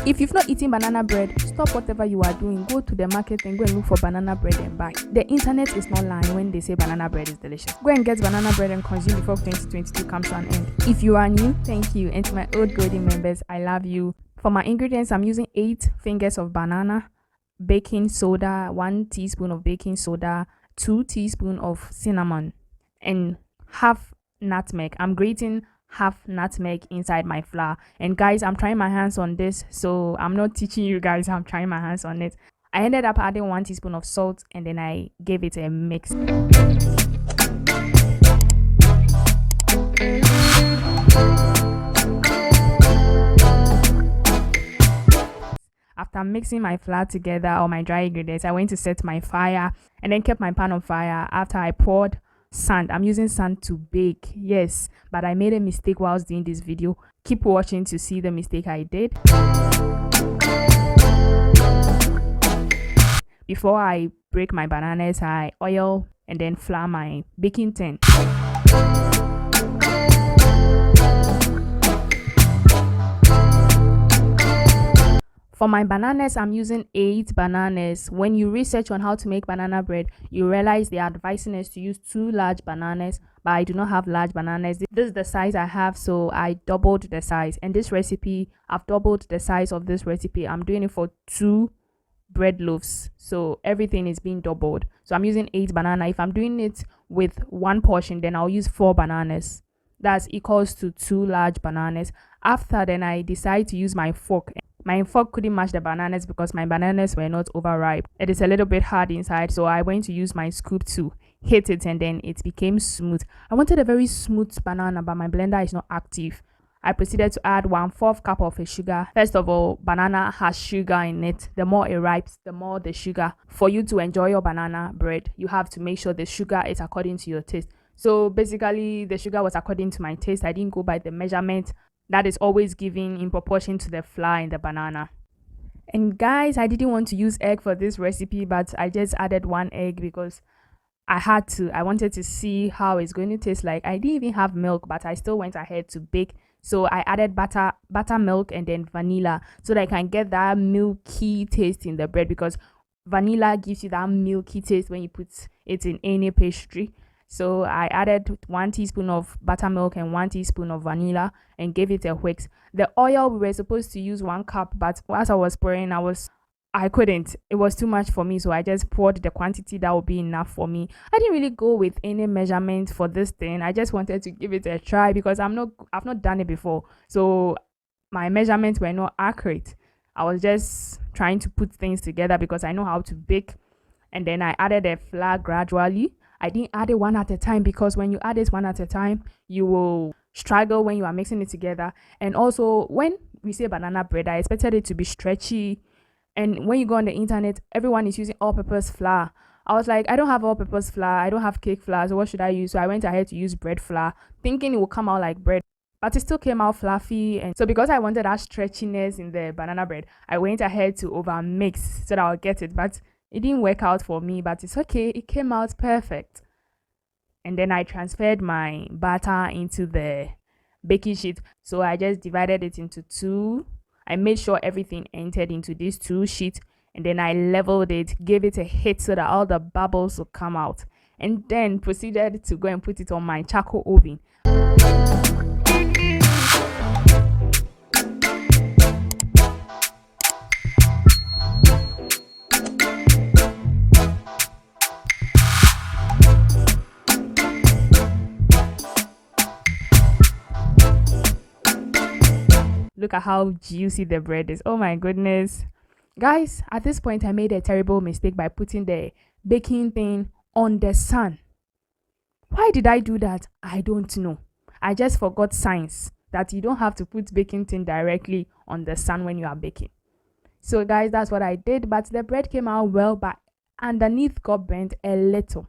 If you've not eaten banana bread, stop whatever you are doing. Go to the market and go and look for banana bread and buy. The internet is not lying when they say banana bread is delicious. Go and get banana bread and consume before 2022 comes to an end. If you are new, thank you. And to my old golden members, I love you. For my ingredients, I'm using 8 fingers of banana, baking soda, 1 teaspoon of baking soda, 2 teaspoons of cinnamon, and half nutmeg. I'm grating half nutmeg inside my flour. And guys, I'm trying my hands on this, so I'm not teaching you guys, I'm trying my hands on it. I ended up adding 1 teaspoon of salt, and then I gave it a mix. After mixing my flour together, or my dry ingredients, I went to set my fire and then kept my pan on fire. After I poured sand, I'm using sand to bake, yes, but I made a mistake whilst doing this video. Keep watching to see the mistake I did. Before I break my bananas, I oil and then flour my baking tin. For my bananas, I'm using 8 bananas. When you research on how to make banana bread, you realize they are advising us to use 2 large bananas, but I do not have large bananas. This is the size I have, so I doubled the size. And this recipe, I've doubled the size of this recipe. I'm doing it for 2 bread loaves, so everything is being doubled. So I'm using 8 banana. If I'm doing it with 1 portion, then I'll use 4 bananas. That's equals to 2 large bananas. After then, I decide to use my fork. My fork couldn't match the bananas because my bananas were not overripe. It is a little bit hard inside, so I went to use my scoop to hit it, and then it became smooth. I wanted a very smooth banana, but my blender is not active. I proceeded to add 1/4 cup of sugar. First of all, banana has sugar in it. The more it ripes, the more the sugar. For you to enjoy your banana bread, you have to make sure the sugar is according to your taste. So basically, the sugar was according to my taste. I didn't go by the measurement that is always given in proportion to the flour in the banana. And guys, I didn't want to use egg for this recipe, but I just added 1 egg because I had to. I wanted to see how it's going to taste like. I didn't even have milk, but I still went ahead to bake. So I added buttermilk and then vanilla so that I can get that milky taste in the bread, because vanilla gives you that milky taste when you put it in any pastry. So I added 1 teaspoon of buttermilk and 1 teaspoon of vanilla and gave it a whisk. The oil, we were supposed to use 1 cup, but as I was pouring, I couldn't. It was too much for me, so I just poured the quantity that would be enough for me. I didn't really go with any measurement for this thing. I just wanted to give it a try because I've not done it before. So my measurements were not accurate. I was just trying to put things together because I know how to bake. And then I added the flour gradually. I didn't add it one at a time because when you add it one at a time, you will struggle when you are mixing it together. And also, when we say banana bread, I expected it to be stretchy. And when you go on the internet, everyone is using all-purpose flour. I was like, I don't have all-purpose flour. I don't have cake flour. So what should I use? So I went ahead to use bread flour, thinking it would come out like bread. But it still came out fluffy. And so because I wanted that stretchiness in the banana bread, I went ahead to over mix so that I'll get it. But it didn't work out for me, but it's okay. It came out perfect. And then I transferred my batter into the baking sheet. So I just divided it into 2. I made sure everything entered into these 2 sheets. And then I leveled it, gave it a hit so that all the bubbles would come out. And then proceeded to go and put it on my charcoal oven. Look at how juicy the bread is. Oh my goodness. Guys, at this point, I made a terrible mistake by putting the baking thing on the sun. Why did I do that? I don't know. I just forgot science, that you don't have to put baking thing directly on the sun when you are baking. So guys, that's what I did. But the bread came out well, but underneath got burnt a little.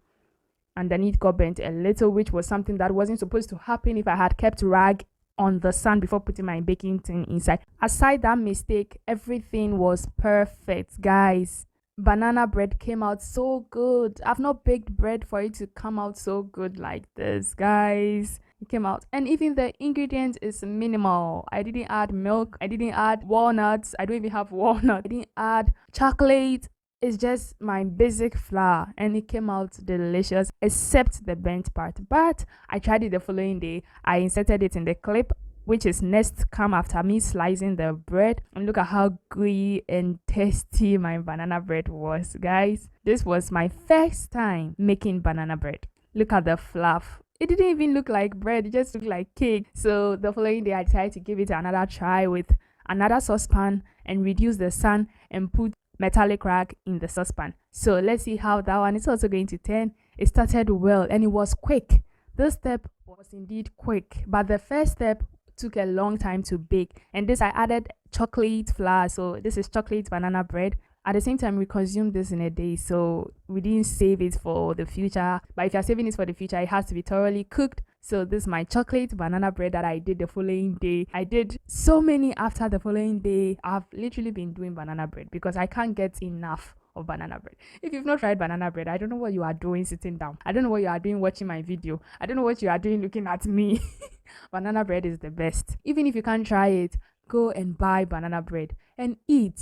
Which was something that wasn't supposed to happen if I had kept rag on the sun before putting my baking tin inside. Aside that mistake, everything was perfect, guys. Banana bread came out so good. I've not baked bread for it to come out so good like this, guys. It came out. And even the ingredients is minimal. I didn't add milk. I didn't add walnuts. I don't even have walnut. I didn't add chocolate. It's just my basic flour, and it came out delicious except the burnt part. But I tried it the following day. I inserted it in the clip, which is next come after me slicing the bread, and look at how gooey and tasty my banana bread was, guys. This was my first time making banana bread. Look at the fluff. It didn't even look like bread, it just looked like cake. So the following day I decided to give it another try with another saucepan and reduce the sun and put metallic rag in the saucepan. So let's see how that one is also going to turn. It started well and it was quick. This step was indeed quick, but the first step took a long time to bake. And this I added chocolate flour, so this is chocolate banana bread. At the same time, we consumed this in a day, so we didn't save it for the future. But if you're saving it for the future, it has to be thoroughly cooked. So this is my chocolate banana bread that I did the following day. I did so many after the following day. I've literally been doing banana bread because I can't get enough of banana bread. If you've not tried banana bread, I don't know what you are doing sitting down. I don't know what you are doing watching my video. I don't know what you are doing looking at me. Banana bread is the best. Even if you can't try it, go and buy banana bread and eat,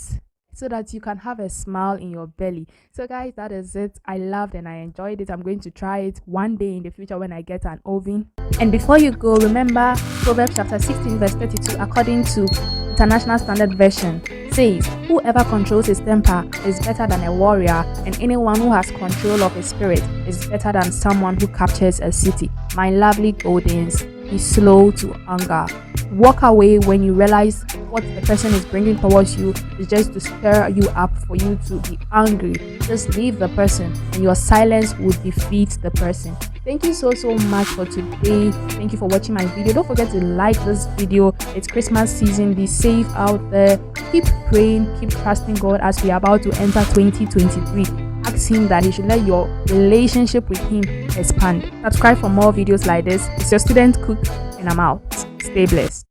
so that you can have a smile in your belly. So guys, that is it. I loved and I enjoyed it. I'm going to try it one day in the future when I get an oven. And before you go, remember Proverbs chapter 16 verse 32, according to International Standard Version, says, whoever controls his temper is better than a warrior, and anyone who has control of his spirit is better than someone who captures a city. My lovely Goldens, be slow to anger. Walk away when you realize what the person is bringing towards you is just to stir you up for you to be angry. Just leave the person and your silence will defeat the person. Thank you so much for today. Thank you for watching my video. Don't forget to like this video. It's Christmas season. Be safe out there. Keep praying, keep trusting God as we are about to enter 2023. Ask him that he should let your relationship with him expand. Subscribe for more videos like this. It's your student Cook, and I'm out. Stay blessed.